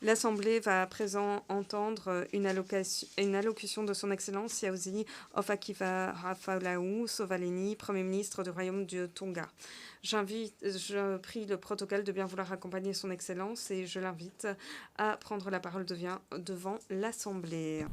L'Assemblée va à présent entendre une allocution de son Excellence Yaozi Ofakiva Rafalaou Sovaleni, Premier ministre du Royaume du Tonga. Je prie le protocole de bien vouloir accompagner son Excellence et je l'invite à prendre la parole devant l'Assemblée.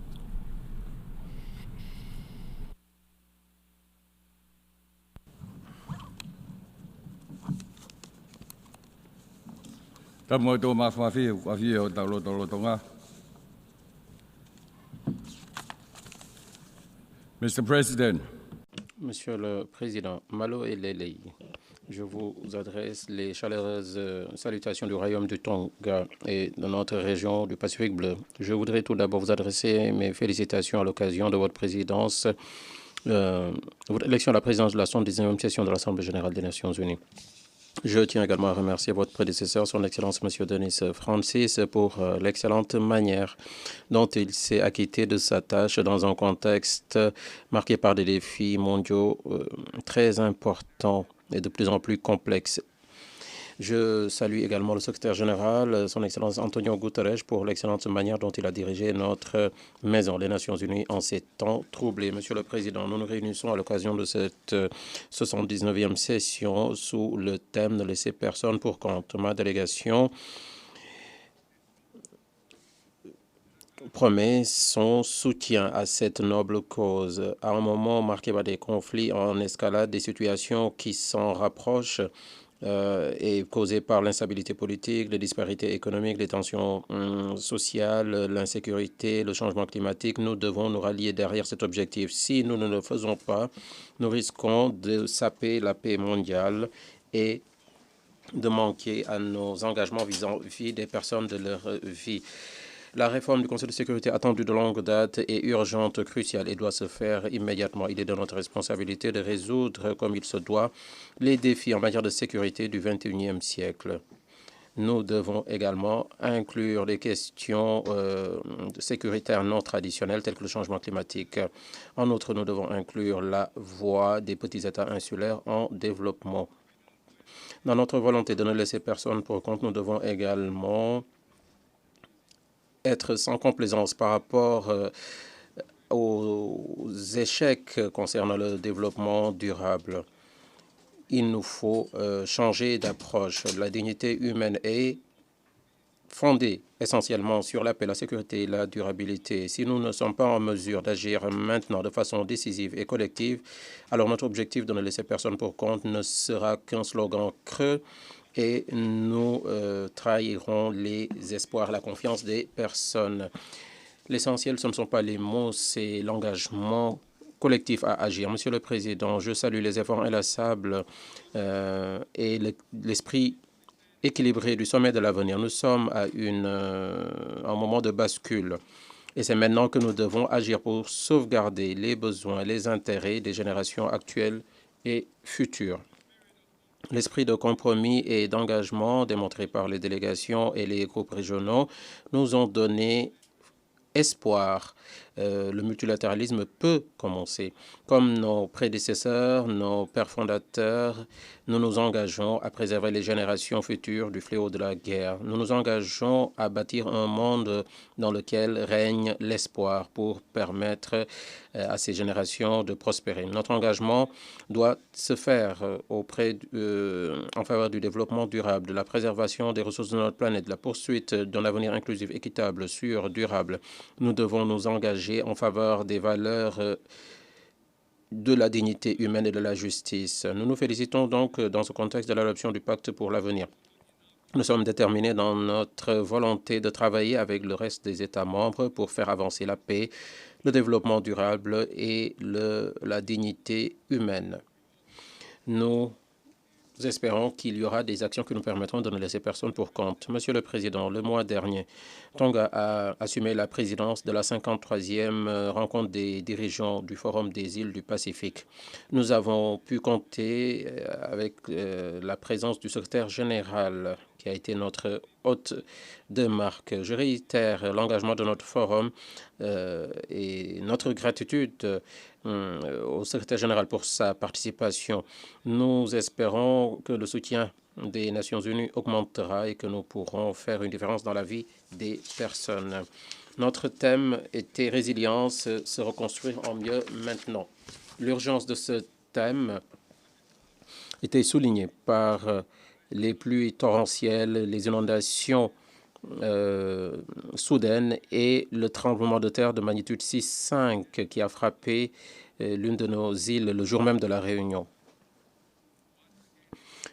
Mr. President, Monsieur le Président, Malo et Lelei, je vous adresse les chaleureuses salutations du Royaume du Tonga et de notre région du Pacifique bleu. Je voudrais tout d'abord vous adresser mes félicitations à l'occasion de votre présidence, votre élection à la présidence de la 79e session de l'Assemblée générale des Nations unies. Je tiens également à remercier votre prédécesseur, son Excellence M. Denis Francis, pour l'excellente manière dont il s'est acquitté de sa tâche dans un contexte marqué par des défis mondiaux très importants et de plus en plus complexes. Je salue également le secrétaire général, son Excellence Antonio Guterres, pour l'excellente manière dont il a dirigé notre maison, les Nations Unies, en ces temps troublés. Monsieur le Président, nous nous réunissons à l'occasion de cette 79e session sous le thème « Ne laisser personne pour compte ». Ma délégation promet son soutien à cette noble cause. À un moment marqué par des conflits en escalade, des situations qui s'en rapprochent, et causée par l'instabilité politique, les disparités économiques, les tensions sociales, l'insécurité, le changement climatique, nous devons nous rallier derrière cet objectif. Si nous ne le faisons pas, nous risquons de saper la paix mondiale et de manquer à nos engagements vis-à-vis des personnes de leur vie. La réforme du Conseil de sécurité attendue de longue date est urgente, cruciale et doit se faire immédiatement. Il est de notre responsabilité de résoudre, comme il se doit, les défis en matière de sécurité du XXIe siècle. Nous devons également inclure les questions sécuritaires non traditionnelles telles que le changement climatique. En outre, nous devons inclure la voix des petits États insulaires en développement. Dans notre volonté de ne laisser personne pour compte, nous devons également être sans complaisance par rapport aux échecs concernant le développement durable. Il nous faut changer d'approche. La dignité humaine est fondée essentiellement sur la paix, la sécurité et la durabilité. Si nous ne sommes pas en mesure d'agir maintenant de façon décisive et collective, alors notre objectif de ne laisser personne pour compte ne sera qu'un slogan creux et nous trahirons les espoirs, la confiance des personnes. L'essentiel, ce ne sont pas les mots, c'est l'engagement collectif à agir. Monsieur le Président, je salue les efforts inlassables et l'esprit équilibré du sommet de l'avenir. Nous sommes à un moment de bascule. Et c'est maintenant que nous devons agir pour sauvegarder les besoins, les intérêts des générations actuelles et futures. L'esprit de compromis et d'engagement démontré par les délégations et les groupes régionaux nous ont donné espoir. Le multilatéralisme peut commencer. Comme nos prédécesseurs, nos pères fondateurs, nous nous engageons à préserver les générations futures du fléau de la guerre. Nous nous engageons à bâtir un monde dans lequel règne l'espoir pour permettre à ces générations de prospérer. Notre engagement doit se faire en faveur du développement durable, de la préservation des ressources de notre planète, de la poursuite d'un avenir inclusif, équitable, sûr, durable. Nous devons nous engager en faveur des valeurs de la dignité humaine et de la justice. Nous nous félicitons donc dans ce contexte de l'adoption du pacte pour l'avenir. Nous sommes déterminés dans notre volonté de travailler avec le reste des États membres pour faire avancer la paix, le développement durable et la dignité humaine. Nous espérons qu'il y aura des actions qui nous permettront de ne laisser personne pour compte. Monsieur le Président, le mois dernier, Tonga a assumé la présidence de la 53e rencontre des dirigeants du Forum des îles du Pacifique. Nous avons pu compter avec la présence du secrétaire général qui a été notre hôte de marque. Je réitère l'engagement de notre forum et notre gratitude au secrétaire général pour sa participation. Nous espérons que le soutien des Nations Unies augmentera et que nous pourrons faire une différence dans la vie des personnes. Notre thème était résilience, se reconstruire en mieux maintenant. L'urgence de ce thème était soulignée par les pluies torrentielles, les inondations soudaines et le tremblement de terre de magnitude 6,5 qui a frappé l'une de nos îles le jour même de la réunion.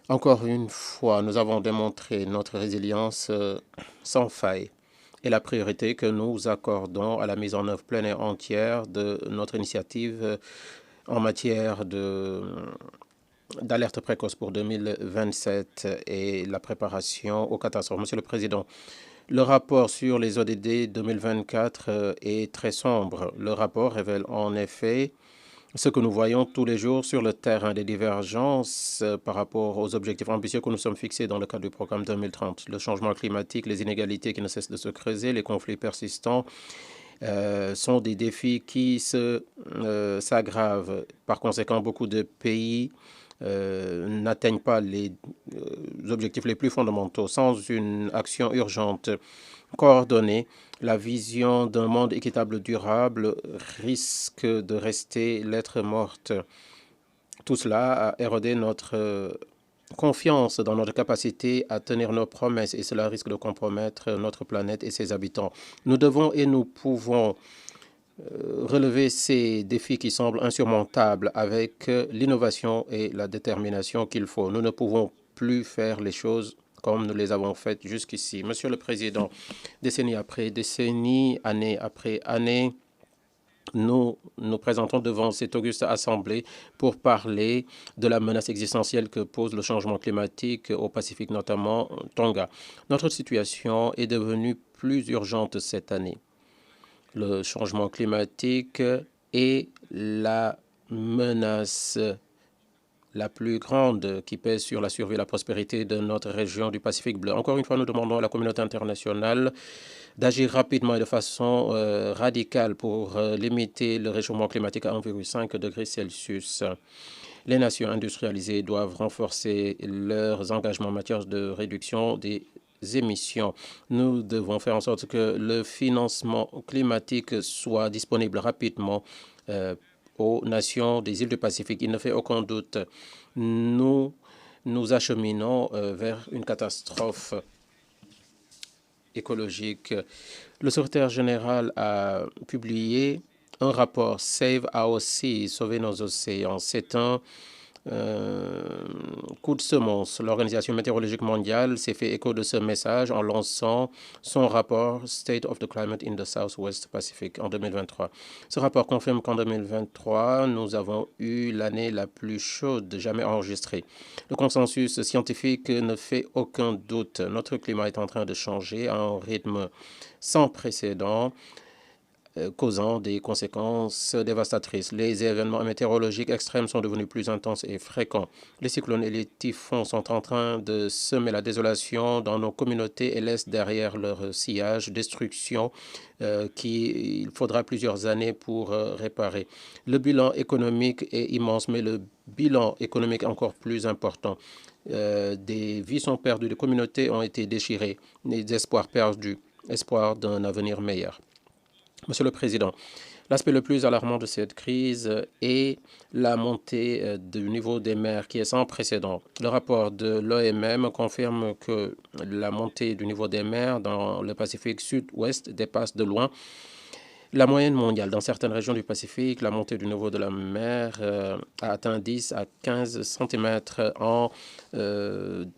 Encore une fois, nous avons démontré notre résilience sans faille et la priorité que nous accordons à la mise en œuvre pleine et entière de notre initiative en matière d'alerte précoce pour 2027 et la préparation aux catastrophes. Monsieur le Président, le rapport sur les ODD 2024 est très sombre. Le rapport révèle en effet ce que nous voyons tous les jours sur le terrain, des divergences par rapport aux objectifs ambitieux que nous sommes fixés dans le cadre du programme 2030. Le changement climatique, les inégalités qui ne cessent de se creuser, les conflits persistants sont des défis qui s'aggravent. Par conséquent, beaucoup de pays n'atteignent pas les objectifs les plus fondamentaux. Sans une action urgente, coordonnée, la vision d'un monde équitable durable risque de rester lettre morte. Tout cela a érodé notre confiance dans notre capacité à tenir nos promesses et cela risque de compromettre notre planète et ses habitants. Nous devons et nous pouvons relever ces défis qui semblent insurmontables avec l'innovation et la détermination qu'il faut. Nous ne pouvons plus faire les choses comme nous les avons faites jusqu'ici. Monsieur le Président, décennie après décennie, année après année, nous nous présentons devant cette auguste assemblée pour parler de la menace existentielle que pose le changement climatique au Pacifique, notamment Tonga. Notre situation est devenue plus urgente cette année. Le changement climatique est la menace la plus grande qui pèse sur la survie et la prospérité de notre région du Pacifique bleu. Encore une fois, nous demandons à la communauté internationale d'agir rapidement et de façon radicale pour limiter le réchauffement climatique à 1,5 degrés Celsius. Les nations industrialisées doivent renforcer leurs engagements en matière de réduction des émissions. Nous devons faire en sorte que le financement climatique soit disponible rapidement aux nations des îles du Pacifique. Il ne fait aucun doute. Nous acheminons vers une catastrophe écologique. Le secrétaire général a publié un rapport Save Our Seas, Sauver nos océans. C'est un coup de semonce. L'Organisation météorologique mondiale s'est fait écho de ce message en lançant son rapport State of the Climate in the Southwest Pacific en 2023. Ce rapport confirme qu'en 2023, nous avons eu l'année la plus chaude jamais enregistrée. Le consensus scientifique ne fait aucun doute. Notre climat est en train de changer à un rythme sans précédent, causant des conséquences dévastatrices. Les événements météorologiques extrêmes sont devenus plus intenses et fréquents. Les cyclones et les typhons sont en train de semer la désolation dans nos communautés et laissent derrière leur sillage destruction qu'il faudra plusieurs années pour réparer. Le bilan économique est immense, mais le bilan économique est encore plus important. Des vies sont perdues, des communautés ont été déchirées, des espoirs perdus, espoir d'un avenir meilleur. Monsieur le Président, l'aspect le plus alarmant de cette crise est la montée du niveau des mers qui est sans précédent. Le rapport de l'OMM confirme que la montée du niveau des mers dans le Pacifique sud-ouest dépasse de loin la moyenne mondiale. Dans certaines régions du Pacifique, la montée du niveau de la mer a atteint 10 à 15 cm en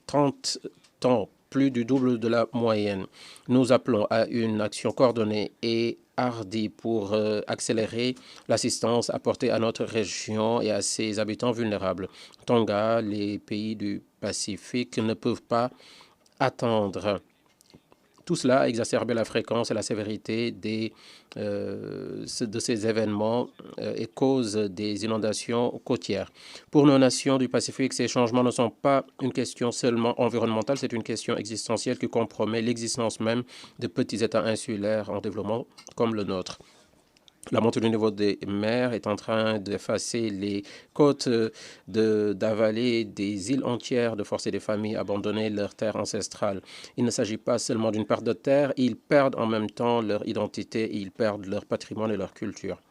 30 ans, plus du double de la moyenne. Nous appelons à une action coordonnée et hardie pour accélérer l'assistance apportée à notre région et à ses habitants vulnérables. Tonga, les pays du Pacifique ne peuvent pas attendre. Tout cela a exacerbé la fréquence et la sévérité de ces événements et cause des inondations côtières. Pour nos nations du Pacifique, ces changements ne sont pas une question seulement environnementale, c'est une question existentielle qui compromet l'existence même de petits États insulaires en développement comme le nôtre. La montée du niveau des mers est en train d'effacer les côtes, d'avaler des îles entières, de forcer des familles à abandonner leurs terres ancestrales. Il ne s'agit pas seulement d'une perte de terre, ils perdent en même temps leur identité, ils perdent leur patrimoine et leur culture.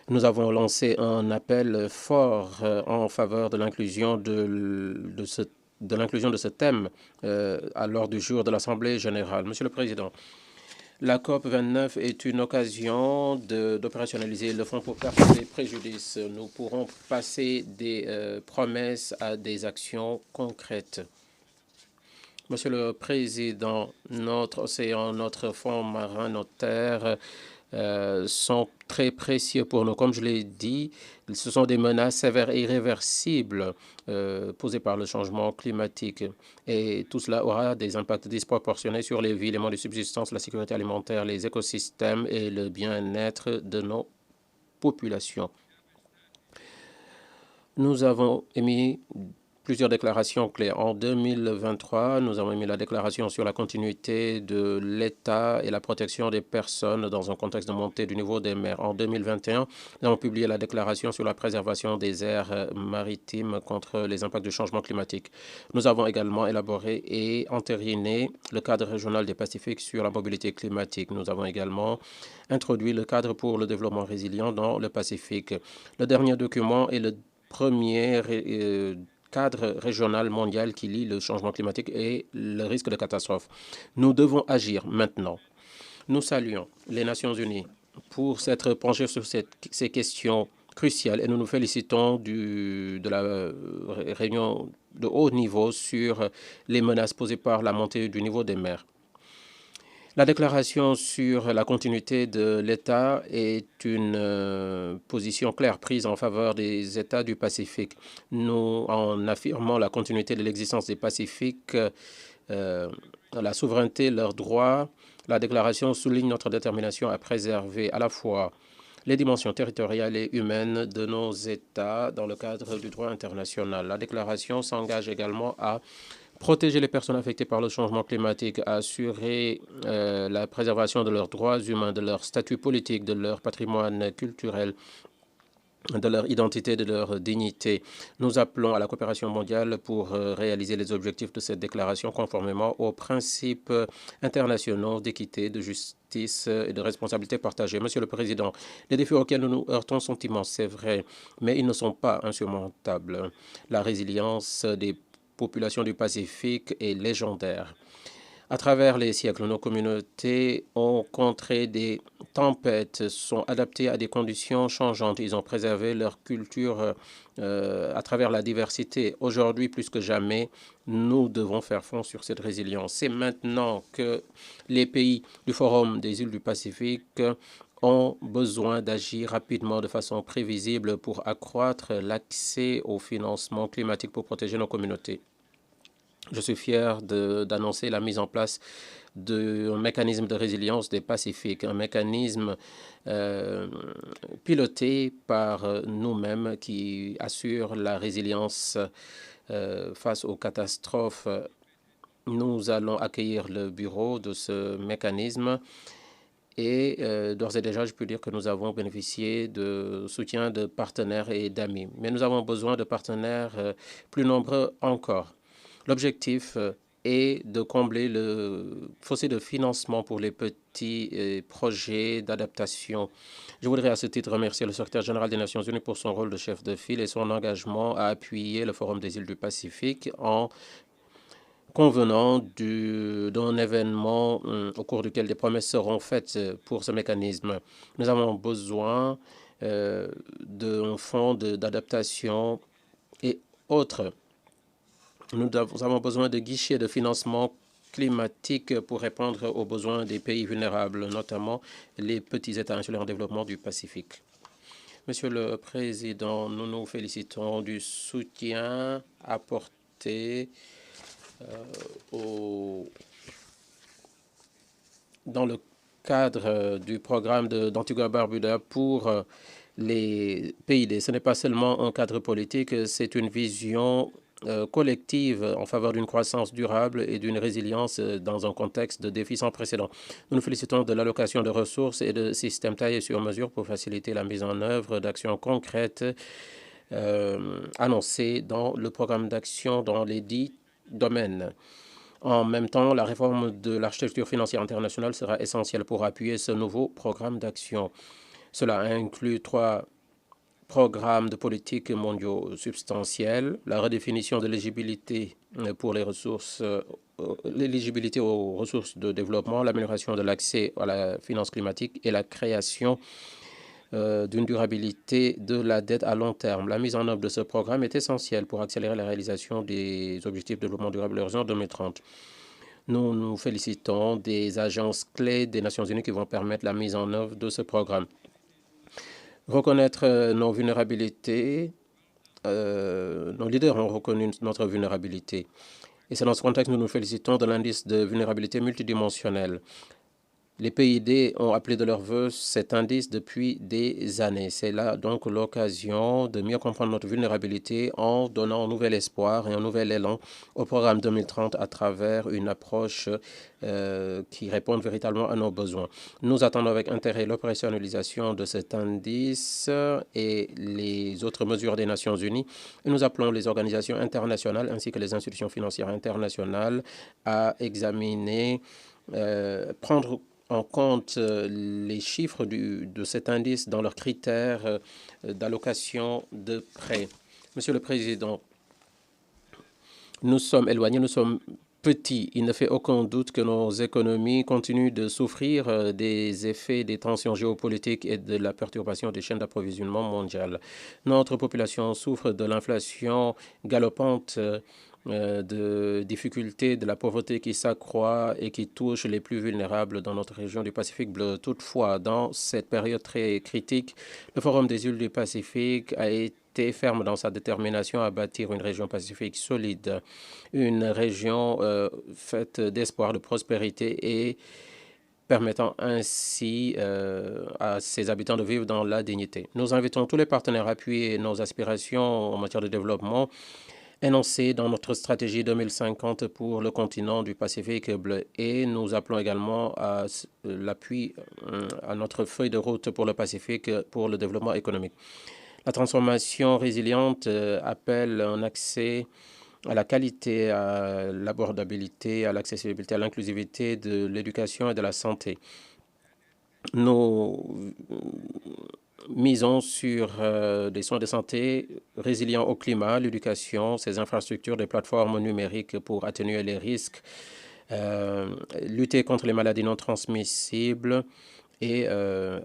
Nous avons lancé un appel fort en faveur de l'inclusion de ce thème à l'ordre du jour de l'Assemblée générale. Monsieur le Président, la COP29 est une occasion d'opérationnaliser le Fonds pour pertes et préjudices. Nous pourrons passer des promesses à des actions concrètes. Monsieur le Président, notre océan, notre fond marin, nos terres sont très précieux pour nous. Comme je l'ai dit, ce sont des menaces sévères et irréversibles posées par le changement climatique. Et tout cela aura des impacts disproportionnés sur les vies, les modes de subsistance, la sécurité alimentaire, les écosystèmes et le bien-être de nos populations. Nous avons émis plusieurs déclarations clés. En 2023, nous avons émis la déclaration sur la continuité de l'État et la protection des personnes dans un contexte de montée du niveau des mers. En 2021, nous avons publié la déclaration sur la préservation des aires maritimes contre les impacts du changement climatique. Nous avons également élaboré et entériné le cadre régional des Pacifiques sur la mobilité climatique. Nous avons également introduit le cadre pour le développement résilient dans le Pacifique. Le dernier document est le premier cadre régional mondial qui lie le changement climatique et le risque de catastrophe. Nous devons agir maintenant. Nous saluons les Nations unies pour s'être penchées sur ces questions cruciales et nous nous félicitons de la réunion de haut niveau sur les menaces posées par la montée du niveau des mers. La déclaration sur la continuité de l'État est une position claire prise en faveur des États du Pacifique. Nous en affirmons la continuité de l'existence des Pacifiques, la souveraineté, leurs droits. La déclaration souligne notre détermination à préserver à la fois les dimensions territoriales et humaines de nos États dans le cadre du droit international. La déclaration s'engage également à protéger les personnes affectées par le changement climatique, à assurer la préservation de leurs droits humains, de leur statut politique, de leur patrimoine culturel, de leur identité, de leur dignité. Nous appelons à la coopération mondiale pour réaliser les objectifs de cette déclaration conformément aux principes internationaux d'équité, de justice et de responsabilité partagée. Monsieur le Président, les défis auxquels nous nous heurtons sont immenses, c'est vrai, mais ils ne sont pas insurmontables. La résilience des populations du Pacifique est légendaire. À travers les siècles, nos communautés ont contré des tempêtes, sont adaptées à des conditions changeantes. Ils ont préservé leur culture à travers la diversité. Aujourd'hui, plus que jamais, nous devons faire fond sur cette résilience. C'est maintenant que les pays du Forum des îles du Pacifique ont besoin d'agir rapidement de façon prévisible pour accroître l'accès au financement climatique pour protéger nos communautés. Je suis fier d'annoncer la mise en place d'un mécanisme de résilience des Pacifiques, un mécanisme piloté par nous-mêmes qui assure la résilience face aux catastrophes. Nous allons accueillir le bureau de ce mécanisme et d'ores et déjà, je peux dire que nous avons bénéficié de soutien de partenaires et d'amis. Mais nous avons besoin de partenaires plus nombreux encore. L'objectif est de combler le fossé de financement pour les petits projets d'adaptation. Je voudrais à ce titre remercier le secrétaire général des Nations Unies pour son rôle de chef de file et son engagement à appuyer le Forum des îles du Pacifique en convenant d'un événement au cours duquel des promesses seront faites pour ce mécanisme. Nous avons besoin d'un fonds d'adaptation et autres. Nous avons besoin de guichets de financement climatique pour répondre aux besoins des pays vulnérables, notamment les petits États insulaires en développement du Pacifique. Monsieur le Président, nous nous félicitons du soutien apporté dans le cadre du programme d'Antigua-Barbuda pour les PID. Ce n'est pas seulement un cadre politique, c'est une vision collective en faveur d'une croissance durable et d'une résilience dans un contexte de défis sans précédent. Nous nous félicitons de l'allocation de ressources et de systèmes taillés sur mesure pour faciliter la mise en œuvre d'actions concrètes annoncées dans le programme d'action dans les 10 domaines. En même temps, la réforme de l'architecture financière internationale sera essentielle pour appuyer ce nouveau programme d'action. Cela inclut 3 programmes de politique mondiaux substantiels, la redéfinition de l'éligibilité pour les ressources, l'éligibilité aux ressources de développement, l'amélioration de l'accès à la finance climatique et la création d'une durabilité de la dette à long terme. La mise en œuvre de ce programme est essentielle pour accélérer la réalisation des objectifs de développement durable de l'horizon 2030. Nous nous félicitons des agences clés des Nations Unies qui vont permettre la mise en œuvre de ce programme. Reconnaître nos vulnérabilités, nos leaders ont reconnu notre vulnérabilité. Et c'est dans ce contexte que nous nous félicitons de l'indice de vulnérabilité multidimensionnelle. Les PID ont appelé de leur vœu cet indice depuis des années. C'est là donc l'occasion de mieux comprendre notre vulnérabilité en donnant un nouvel espoir et un nouvel élan au programme 2030 à travers une approche qui réponde véritablement à nos besoins. Nous attendons avec intérêt l'opérationnalisation de cet indice et les autres mesures des Nations Unies. Et nous appelons les organisations internationales ainsi que les institutions financières internationales à examiner, prendre en compte les chiffres de cet indice dans leurs critères d'allocation de prêts. Monsieur le Président, nous sommes éloignés, nous sommes petits. Il ne fait aucun doute que nos économies continuent de souffrir des effets des tensions géopolitiques et de la perturbation des chaînes d'approvisionnement mondiales. Notre population souffre de l'inflation galopante, de difficultés, de la pauvreté qui s'accroît et qui touche les plus vulnérables dans notre région du Pacifique bleu. Toutefois, dans cette période très critique, le Forum des îles du Pacifique a été ferme dans sa détermination à bâtir une région pacifique solide, une région faite d'espoir, de prospérité et permettant ainsi à ses habitants de vivre dans la dignité. Nous invitons tous les partenaires à appuyer nos aspirations en matière de développement énoncé dans notre stratégie 2050 pour le continent du Pacifique bleu. Et nous appelons également à l'appui à notre feuille de route pour le Pacifique pour le développement économique. La transformation résiliente appelle un accès à la qualité, à l'abordabilité, à l'accessibilité, à l'inclusivité de l'éducation et de la santé. Nous misons sur des soins de santé résilients au climat, l'éducation, ces infrastructures, des plateformes numériques pour atténuer les risques, lutter contre les maladies non transmissibles et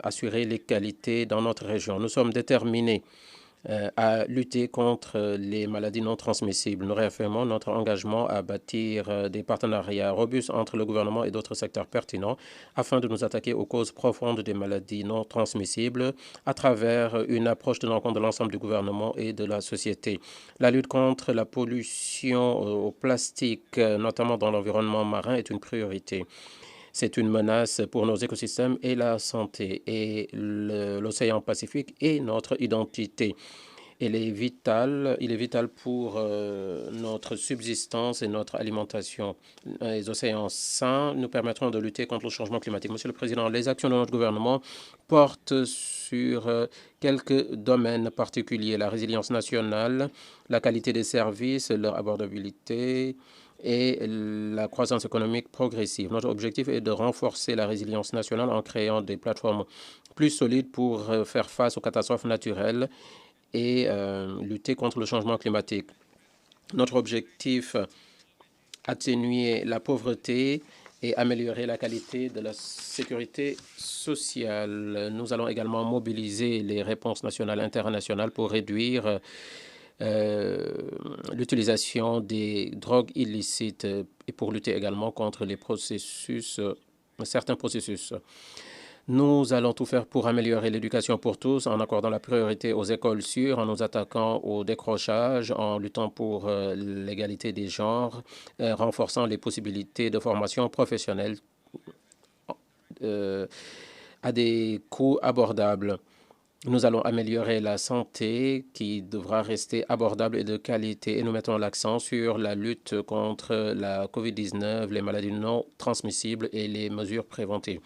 assurer l'égalité dans notre région. Nous sommes déterminés à lutter contre les maladies non transmissibles. Nous réaffirmons notre engagement à bâtir des partenariats robustes entre le gouvernement et d'autres secteurs pertinents afin de nous attaquer aux causes profondes des maladies non transmissibles à travers une approche tenant compte de l'ensemble du gouvernement et de la société. La lutte contre la pollution au plastique, notamment dans l'environnement marin, est une priorité. C'est une menace pour nos écosystèmes et la santé. Et l'océan Pacifique est notre identité. Il est vital pour notre subsistance et notre alimentation. Les océans sains nous permettront de lutter contre le changement climatique. Monsieur le Président, les actions de notre gouvernement portent sur quelques domaines particuliers. La résilience nationale, la qualité des services, leur abordabilité, et la croissance économique progressive. Notre objectif est de renforcer la résilience nationale en créant des plateformes plus solides pour faire face aux catastrophes naturelles et lutter contre le changement climatique. Notre objectif, atténuer la pauvreté et améliorer la qualité de la sécurité sociale. Nous allons également mobiliser les réponses nationales et internationales pour réduire l'utilisation des drogues illicites et pour lutter également contre les certains processus. Nous allons tout faire pour améliorer l'éducation pour tous en accordant la priorité aux écoles sûres, en nous attaquant au décrochage, en luttant pour l'égalité des genres, renforçant les possibilités de formation professionnelle à des coûts abordables. Nous allons améliorer la santé qui devra rester abordable et de qualité et nous mettons l'accent sur la lutte contre la COVID-19, les maladies non transmissibles et les mesures préventives.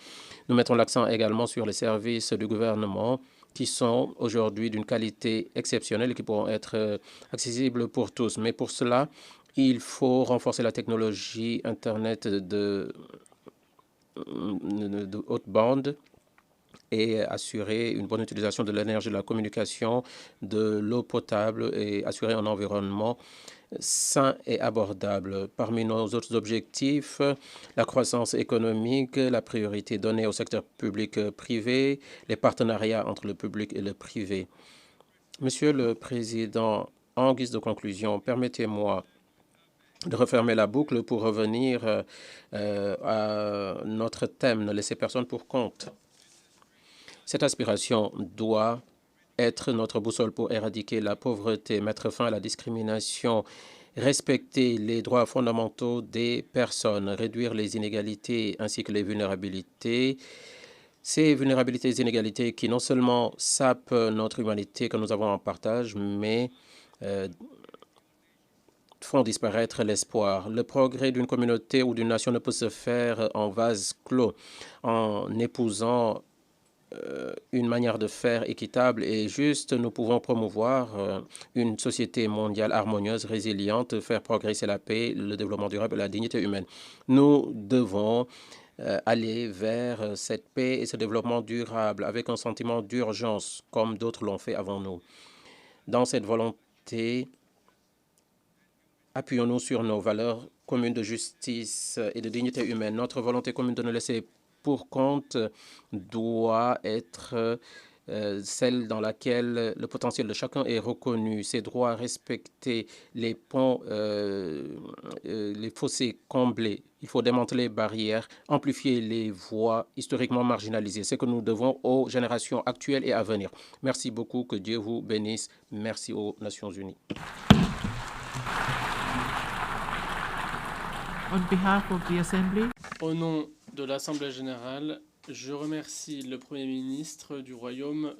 Nous mettons l'accent également sur les services du gouvernement qui sont aujourd'hui d'une qualité exceptionnelle et qui pourront être accessibles pour tous. Mais pour cela, il faut renforcer la technologie Internet de haute bande et assurer une bonne utilisation de l'énergie, de la communication, de l'eau potable et assurer un environnement sain et abordable. Parmi nos autres objectifs, la croissance économique, la priorité donnée au secteur public-privé, les partenariats entre le public et le privé. Monsieur le Président, en guise de conclusion, permettez-moi de refermer la boucle pour revenir à notre thème, ne laissez personne pour compte. Cette aspiration doit être notre boussole pour éradiquer la pauvreté, mettre fin à la discrimination, respecter les droits fondamentaux des personnes, réduire les inégalités ainsi que les vulnérabilités. Ces vulnérabilités et inégalités qui non seulement sapent notre humanité que nous avons en partage, mais font disparaître l'espoir. Le progrès d'une communauté ou d'une nation ne peut se faire en vase clos, en épousant une manière de faire équitable et juste. Nous pouvons promouvoir une société mondiale harmonieuse, résiliente, faire progresser la paix, le développement durable et la dignité humaine. Nous devons aller vers cette paix et ce développement durable avec un sentiment d'urgence, comme d'autres l'ont fait avant nous. Dans cette volonté, appuyons-nous sur nos valeurs communes de justice et de dignité humaine. Notre volonté commune de ne laisser pour compte doit être celle dans laquelle le potentiel de chacun est reconnu, ses droits respectés, les ponts, les fossés comblés. Il faut démanteler les barrières, amplifier les voix historiquement marginalisées. C'est ce que nous devons aux générations actuelles et à venir. Merci beaucoup, que Dieu vous bénisse. Merci aux Nations Unies. On behalf of the Assembly. Au nom de l'Assemblée générale, je remercie le Premier ministre du Royaume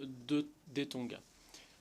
des Tonga.